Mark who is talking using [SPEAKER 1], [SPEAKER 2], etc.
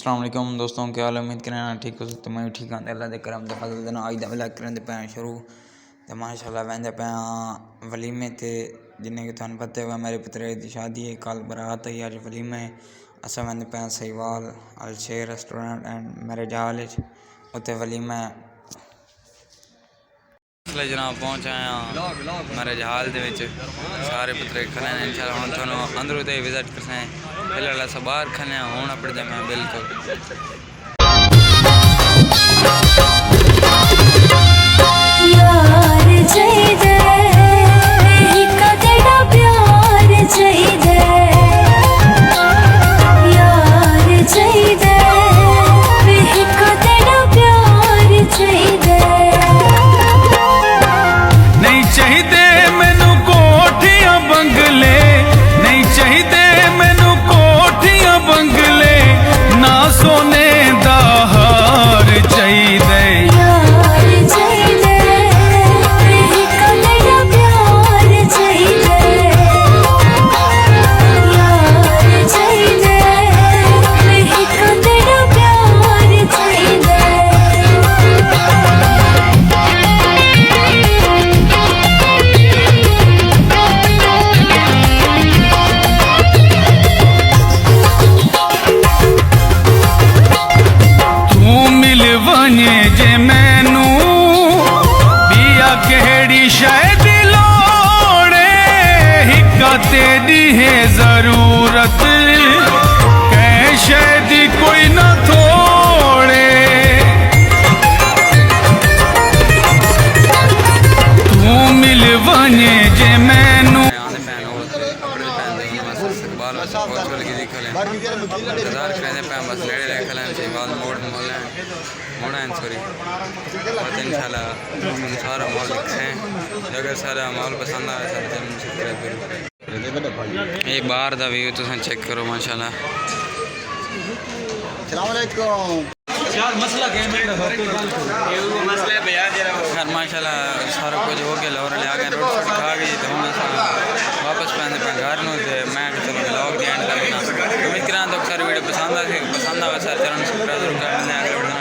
[SPEAKER 1] अस्सलाम वालेकुम दोस्तों, क्या हाल है? उम्मीद करें ठीक हो सकते। मैं भी ठीक हाँ। अल्लाह दे करम दे फजल दे नाल अज दा व्लॉग करन दे पे शुरू ते माशाअल्लाह वेंदे पे वलीमे ते। जिन्हें कि तुहानू पता है मेरे पुत्रे दी शादी है, कल बारात है, अज वलीमा है। असां वेंदे पे Sahiwal Alsher restaurant and marriage hall उत्ते वलीमा है। जनाब पहुँच आए मैरिज हॉल दे विच सारे पुत्रे खड़े हैं। इंशाअल्लाह हुण तुहानू अंदरों ते विजिट करना है। फिलहाल अस बाहर खड़े हैं, हुण अपने दे मैं बिल्कुल
[SPEAKER 2] यार चाहिए एक तेरा प्यार चाहिए, यार चाहिए एक तेरा प्यार चाहिए।
[SPEAKER 3] नहीं चाहिए मैनू कोठियां बंगले, नहीं चाहिए मैनू कोठियां बंगले, ना सोने दा हार चाहिए।
[SPEAKER 2] यार चाहिए एक तेरा प्यार चाहिए, यार चाहिए एक तेरा प्यार चाहिए।
[SPEAKER 3] वने जे मैनू पिया केड़ी शायद लोड़े, हिक्का तेरी है जरूरत कह शायद कोई ना थोड़े। तू मिल वने जे मैनू सारा माहौल लिखे अगर सारा माहौल पसंद आए सारे चैनल सब्सक्राइब करो। ये बाहर का व्यू तुम चेक करो माशाल्लाह। खैर माशाल्लाह सारा कुछ हो गया, लोर ले आ गए, रोटी शोटी खा गई तो हम वापस पैंदे पे घर में। मैं चलो व्लॉग दी एंड करना। उम्मीद करा तो सारी वीडियो पसंद आए सारे चैनल सब्सक्राइब करो।